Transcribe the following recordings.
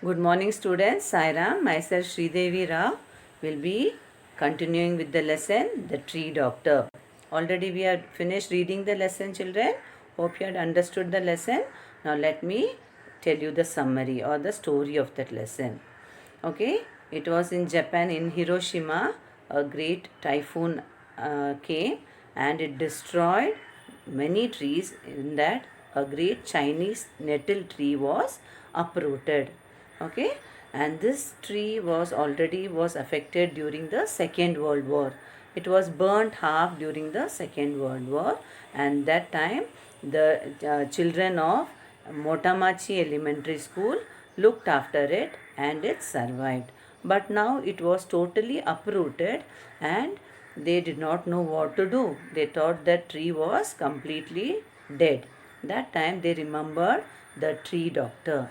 Good morning students. Sairam, myself Sridevi Rao will be continuing with the lesson The Tree Doctor. Already we have finished reading the lesson children. Hope you had understood the lesson. Now let me tell you the summary or the story of that lesson. Okay, it was in Japan, in Hiroshima, a great typhoon came and it destroyed many trees. In that, a great Chinese nettle tree was uprooted. Okay, and this tree was affected during the Second World War. It was burnt half during the Second World War, and that time the children of Motamachi Elementary School looked after it and it survived. But now it was totally uprooted and they did not know what to do. They thought that tree was completely dead. That time they remembered the tree doctor.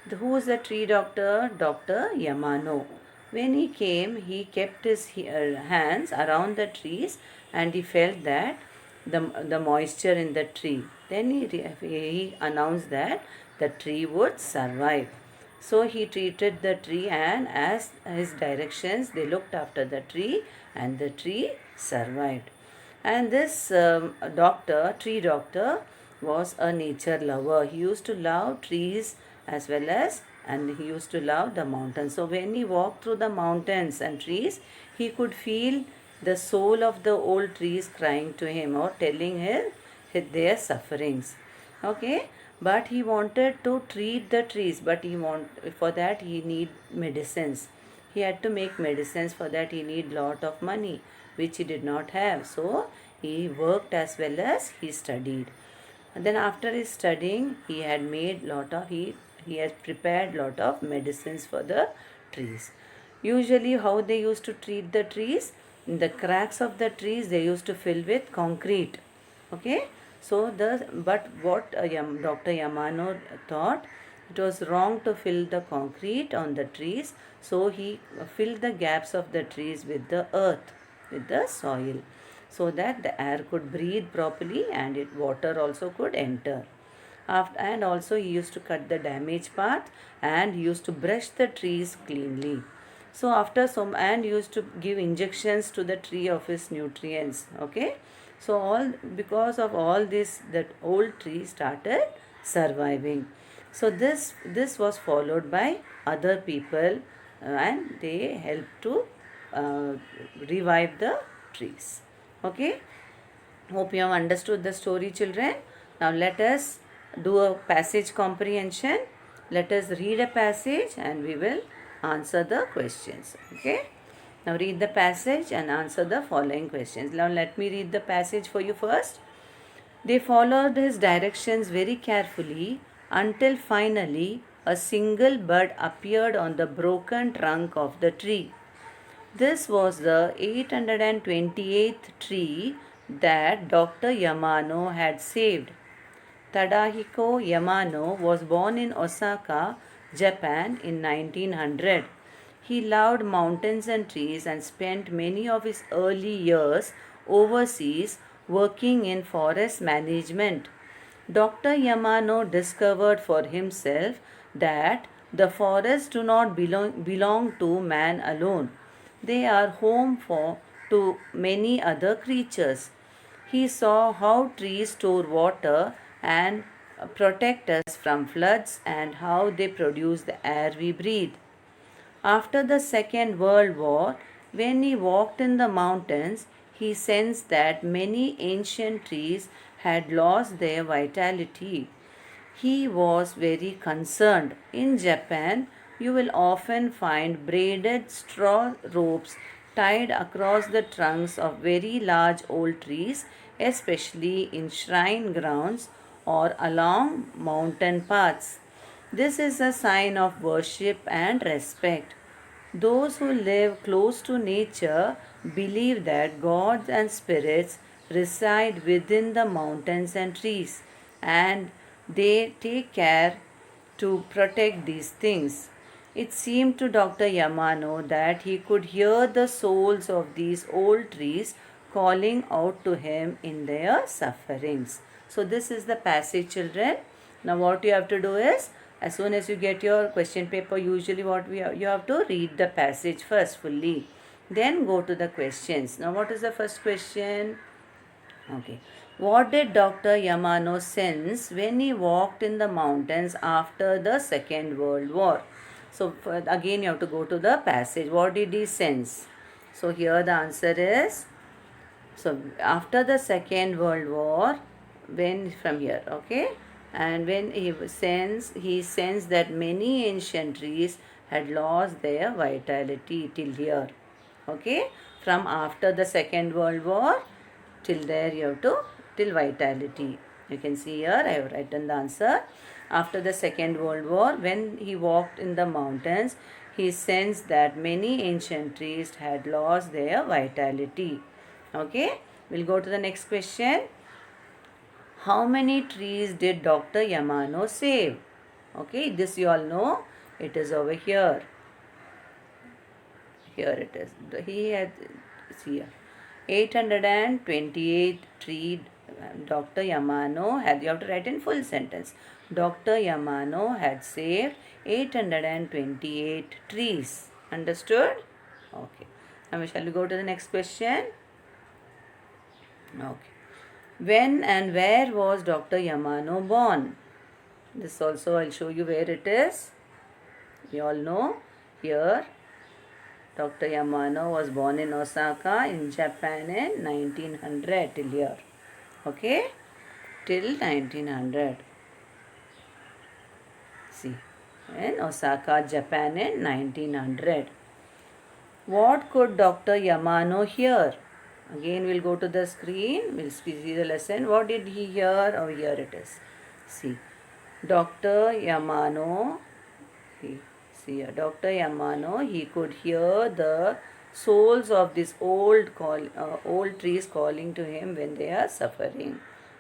Who was the tree doctor? Dr. Yamano. When he came, he kept his hands around the trees and he felt that the moisture in the tree. Then he announced that the tree would survive. So he treated the tree and as his directions, they looked after the tree and the tree survived. And this tree doctor, was a nature lover. He used to love trees as well as and he used to love the mountains. So when he walked through the mountains and trees, he could feel the soul of the old trees crying to him or telling him their sufferings. Okay, but he wanted to treat the trees, but for that he need medicines. He had to make medicines. For that he need lot of money which he did not have. So he worked as well as he studied. And then after his studying, he has prepared lot of medicines for the trees. Usually how they used to treat the trees, in the cracks of the trees they used to fill with concrete. Okay, so but what Dr. Yamano thought, it was wrong to fill the concrete on the trees, so he filled the gaps of the trees with the earth, with the soil, so that the air could breathe properly and water also could enter. And also he used to cut the damaged part and he used to brush the trees cleanly. So after some, and used to give injections to the tree of his nutrients. Okay, so all because of all this, that old tree started surviving. So this was followed by other people and they helped to uh, revive the trees. Okay, hope you have understood the story children. Now let us do a passage comprehension. Let us read a passage and we will answer the questions. Okay, now read the passage and answer the following questions. Now let me read the passage for you first. They followed his directions very carefully until finally a single bud appeared on the broken trunk of the tree. This was the 828th tree that Dr. Yamano had saved. Tadahiko Yamano was born in Osaka, Japan in 1900. He loved mountains and trees and spent many of his early years overseas working in forest management. Dr. Yamano discovered for himself that the forests do not belong to man alone. They are home to many other creatures. He saw how trees store water and protect us from floods and how they produce the air we breathe. After the Second World War, when he walked in the mountains, he sensed that many ancient trees had lost their vitality. He was very concerned. In Japan, you will often find braided straw ropes tied across the trunks of very large old trees, especially in shrine grounds or along mountain paths. This is a sign of worship and respect. Those who live close to nature believe that gods and spirits reside within the mountains and trees, and they take care to protect these things. It seemed to Dr. Yamano that he could hear the souls of these old trees calling out to him in their sufferings. So, this is the passage, children. Now, what you have to do is As soon as you get your question paper, usually you have to read the passage first fully. Then go to the questions. Now what is the first question? Okay. What did Dr. Yamano sense when he walked in the mountains after the Second World War? So again you have to go to the passage. What did he sense? So here the answer is, so after the Second World War, when from here, okay, and when he sensed that many ancient trees had lost their vitality till here, okay, from after the Second World War till there you have to till vitality. You can see here I have written the answer. After the Second World War, when he walked in the mountains, he sensed that many ancient trees had lost their vitality. Okay, we'll go to the next question. How many trees did Dr. Yamano save? Okay, this you all know. It is over here. Here it is. He had, see here, 828 tree Dr. Yamano had, you have to write in full sentence. Dr. Yamano had saved 828 trees. Understood? Okay. Now shall we go to the next question? Okay. When and where was Dr. Yamano born? This also I'll show you where it is. We all know here Dr. Yamano was born in Osaka in Japan in 1900 till here. Okay, till 1900. See, in Osaka, Japan in 1900. What could Dr. Yamano hear? Again, we'll go to the screen. We'll see the lesson. What did he hear? Oh, here it is. See, Dr. Yamano. See here, Dr. Yamano. He could hear the souls of these old trees calling to him when they are suffering.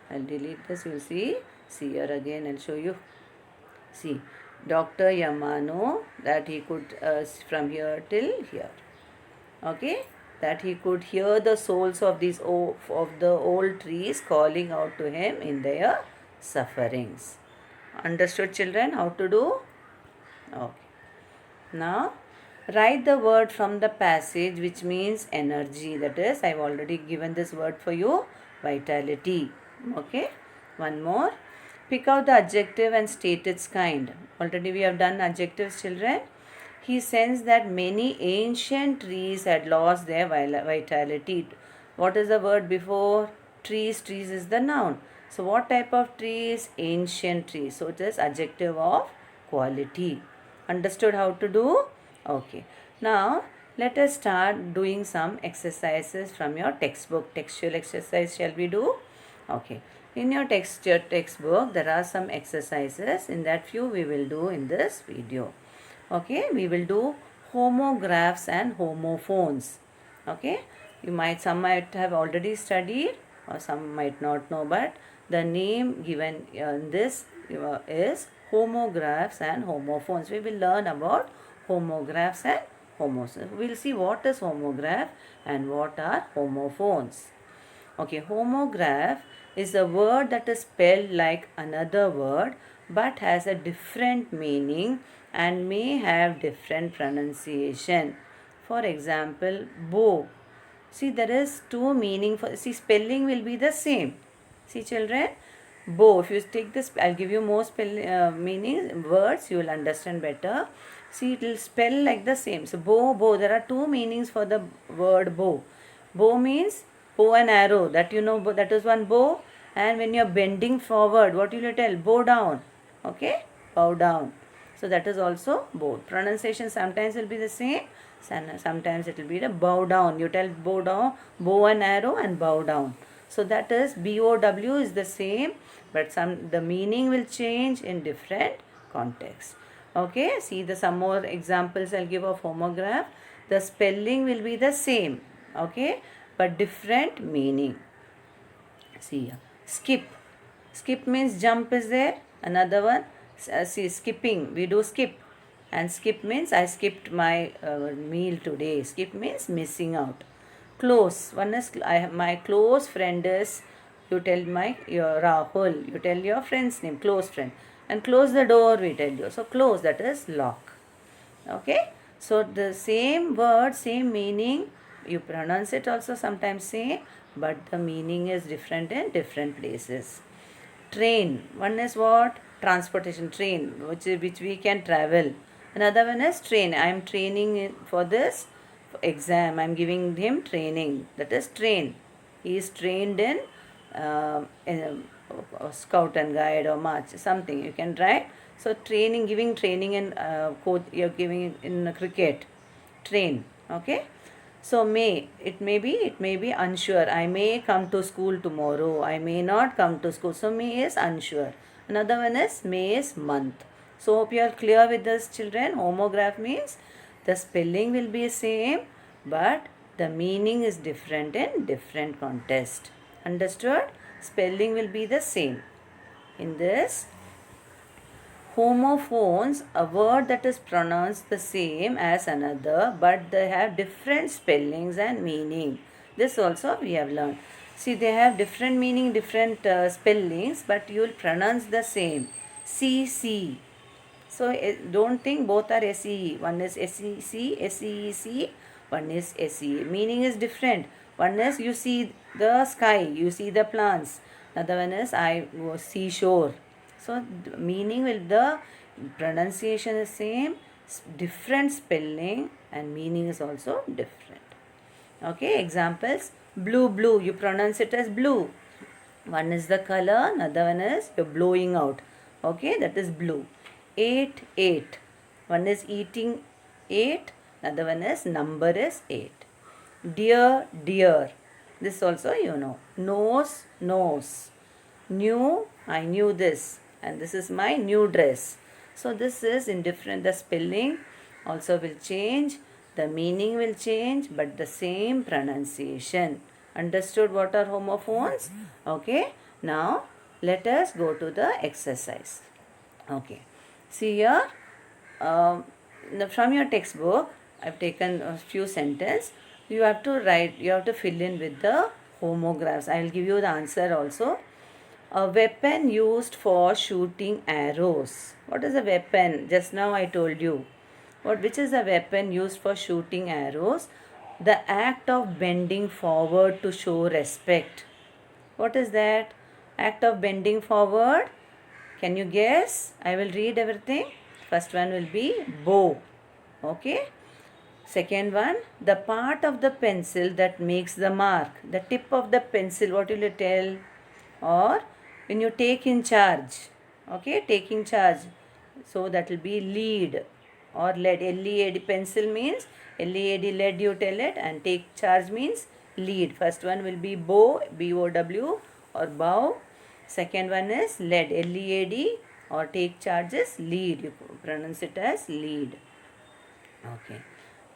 I'll delete this. You'll see. See here again. I'll show you. See, Dr. Yamano, that he could from here till here. Okay, that he could hear the souls of these of the old trees calling out to him in their sufferings. Understood, children, how to do? Okay. Now write the word from the passage which means energy. That is, I have already given this word for you, vitality. Okay. One more. Pick out the adjective and state its kind. Already we have done adjectives, children. He sensed that many ancient trees had lost their vitality. What is the word before? Trees. Trees is the noun. So what type of trees? Ancient trees. So it is adjective of quality. Understood how to do? Okay. Now let us start doing some exercises from your textbook. Textual exercise shall we do? Okay. In your textbook there are some exercises. In that few we will do in this video. Okay, we will do homographs and homophones. Okay, some might have already studied or some might not know, but the name given in this is homographs and homophones. We will learn about homographs and homophones. We will see what is homograph and what are homophones. Okay, homograph is a word that is spelled like another word but has a different meaning and may have different pronunciation. For example, bow. See, there is two meaning for, see, spelling will be the same. See, children, bow. If you take this, I'll give you more meaning words, you will understand better. See, it will spell like the same. So, bow. There are two meanings for the word bow. Bow means bow and arrow. That you know, that is one bow. And when you are bending forward, what will you tell? Bow down. Okay, bow down. So that is also bow. Pronunciation sometimes will be the same. Sometimes it will be the bow down. You tell bow down, bow and arrow and bow down. So that is BOW is the same, but the meaning will change in different contexts. Okay, see some more examples I'll give of homograph. The spelling will be the same. Okay, but different meaning. See here. Skip. Skip means jump is there. Another one. See, skipping. We do skip. And skip means I skipped my meal today. Skip means missing out. Close. One is my close friend is, you tell your Rahul. You tell your friend's name. Close friend. And close the door, we tell you. So close, that is lock. Okay. So the same word, same meaning, you pronounce it also sometimes same, but the meaning is different in different places. Train, one is what? Transportation, train, which we can travel. Another one is train. I am training for this exam. I am giving him training. That is train. He is trained in scout and guide or march, something you can write. So training, giving training in coach, you're giving in cricket. Train. Okay. So it may be unsure. I may come to school tomorrow. I may not come to school. So may is unsure. Another one is may is month. So hope you are clear with this, children. Homograph means the spelling will be same, but the meaning is different in different context. Understood? Spelling will be the same. In this, homophones, a word that is pronounced the same as another, but they have different spellings and meaning. This also we have learned. See, they have different meaning, different spellings, but you will pronounce the same. C. So don't think both are SEE. One is SEC, SEEC, one is SEE. Meaning is different. One is you see the sky, you see the plants. Another one is I go seashore. So meaning will, the pronunciation is same, different spelling, and meaning is also different. Okay, examples. Blue, you pronounce it as blue. One is the color, another one is you're blowing out. Okay, that is blue. Eight. One is eating 8, another one is number is 8. Dear. This also you know. Nose. New, I knew this, and this is my new dress. So this is indifferent. The spelling also will change, the meaning will change, but the same pronunciation. Understood what are homophones? Okay. Now let us go to the exercise. Okay. See here, from your textbook, I've taken a few sentences. You have to write, you have to fill in with the homographs. I will give you the answer also. A weapon used for shooting arrows. What is a weapon? Just now I told you. Which is a weapon used for shooting arrows? The act of bending forward to show respect. What is that? Act of bending forward. Can you guess? I will read everything. First one will be bow. Okay. Second one, the part of the pencil that makes the mark. The tip of the pencil, what will you tell? Or when you take in charge. Okay, taking charge. So that will be lead or lead. L-E-A-D, pencil means L-E-A-D, lead you tell it, and take charge means lead. First one will be bow, B-O-W, or bow. Second one is lead, L-E-A-D, or take charge is lead. You pronounce it as lead. Okay.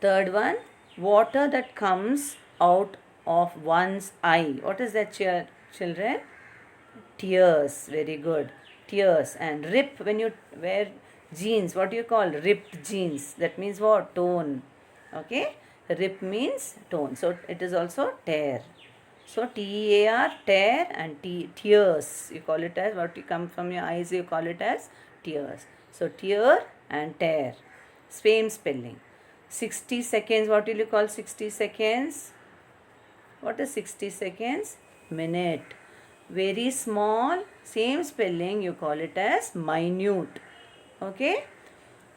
Third one, water that comes out of one's eye. What is that, children? Tears. Very good. Tears. And rip, when you wear jeans, what do you call? Ripped jeans. That means what? Tone. Okay. Rip means tone. So it is also tear. So T-E-A-R, tear, and tears. You call it as, what you come from your eyes, you call it as tears. So tear and tear. Same spelling. 60 seconds. What will you call 60 seconds? What is 60 seconds? Minute. Very small. Same spelling. You call it as minute. Okay.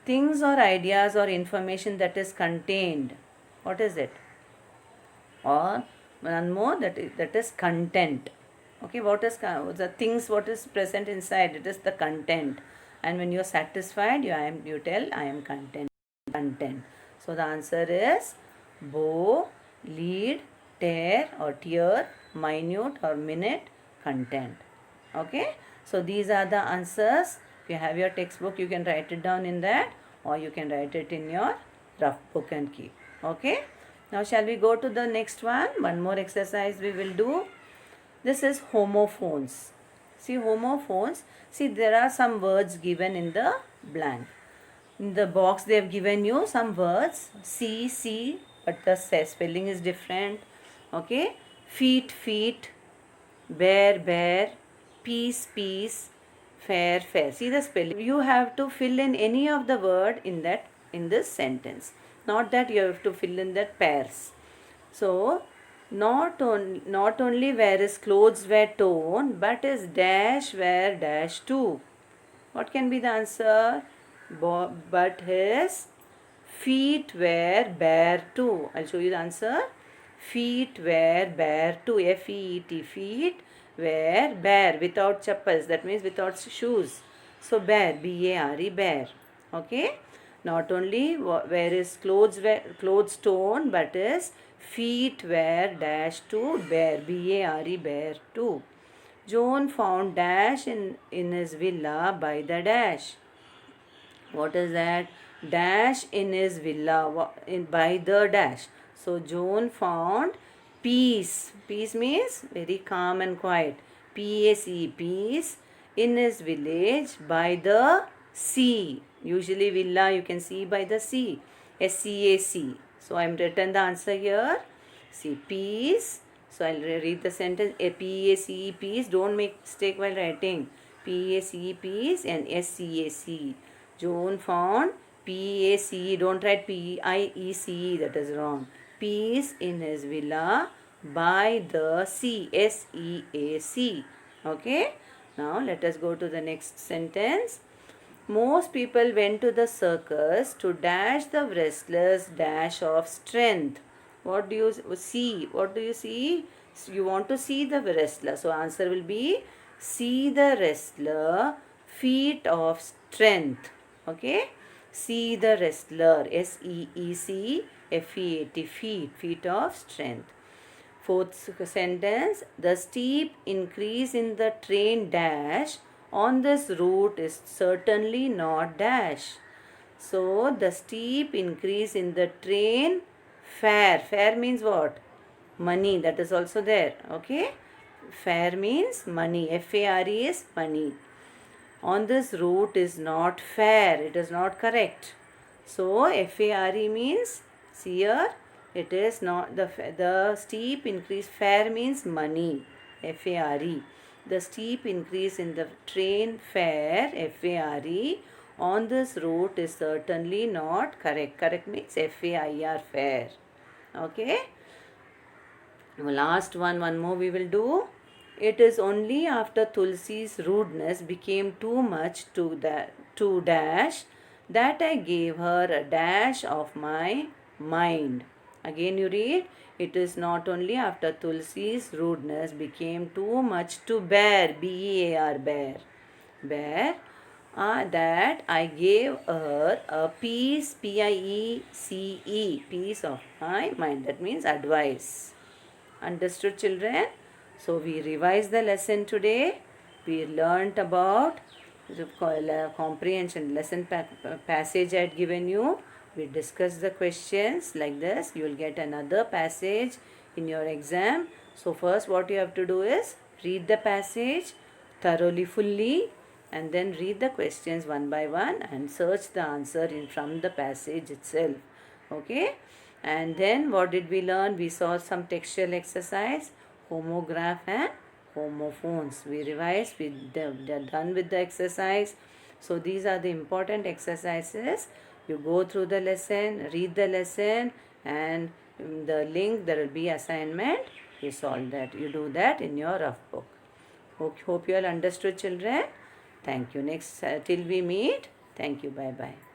Things or ideas or information that is contained. What is it? Or one more, that is content. Okay, what is the things, what is present inside? It is the content. And when you are satisfied, you tell I am content. So the answer is bow, lead, tear or tear, minute or minute, content. Okay, so these are the answers. If you have your textbook, you can write it down in that, or you can write it in your rough book and keep. Okay. Now shall we go to the next one? One more exercise we will do. This is homophones. See, homophones. See, there are some words given in the blank. In the box they have given you some words. See, but the spelling is different. Okay. Feet, bear, peace, fair, fair. See the spelling. You have to fill in any of the word in this sentence. Not that you have to fill in that pairs. So not only where his clothes were torn, but his dash were dash too. What can be the answer? But his feet were bare too. I'll show you the answer. Feet were bare too. F-E-E-T. Feet were bare, without chappals. That means without shoes. So bare, B-A-R-E, bare. Okay. Not only where his clothes torn, but his feet were dash too bare, B-A-R-E, bare too. John found dash in his villa by the dash. What is that? Dash in his villa by the dash. So John found peace. Peace means very calm and quiet. P-A-C, peace in his village by the sea. Usually villa you can see by the sea. S-C-A-C. So I am written the answer here. See, peace. So I'll read the sentence. P-A-C-E, peace. Don't make mistake while writing. P-A-C-E, peace, and S-C-A-C. John found P-A-C-E. Don't write P-I-E-C-E. That is wrong. Peace in his villa by the sea. S-E-A-C. Okay. Now let us go to the next sentence. Most people went to the circus to dash the wrestler's dash of strength. What do you see? What do you see? You want to see the wrestler. So answer will be see the wrestler feet of strength. Okay. See the wrestler. S-E-E-C-F-E-A-T. Feet of strength. Fourth sentence. The steep increase in the train dash on this route is certainly not dash. So the steep increase in the train fare. Fare means what? Money. That is also there. Okay. Fare means money. F-A-R-E is money. On this route is not fair. It is not correct. So F-A-R-E means, see here, it is not the steep increase. Fare means money. F-A-R-E. The steep increase in the train fare, F-A-R-E, on this route is certainly not correct. Correct means F-A-I-R, fare. Okay. Last one more we will do. It is only after Tulsi's rudeness became too much to dash that I gave her a dash of my mind. Again you read. It is not only after Tulsi's rudeness became too much to bear, B-E-A-R, bear, that I gave her a piece, P-I-E-C-E, piece of my mind. That means advice. Understood, children? So we revised the lesson today. We learnt about the comprehension lesson passage I had given you. We discussed the questions like this. You will get another passage in your exam. So first what you have to do is read the passage thoroughly, fully, and then read the questions one by one and search the answer from the passage itself. Okay. And then what did we learn? We saw some textual exercise, homograph and homophones. We revised, we are done with the exercise. So these are the important exercises. You go through the lesson, read the lesson, and in the link there will be assignment. You solve that. You do that in your rough book. Hope you all understood, children. Thank you. Next till we meet. Thank you. Bye bye.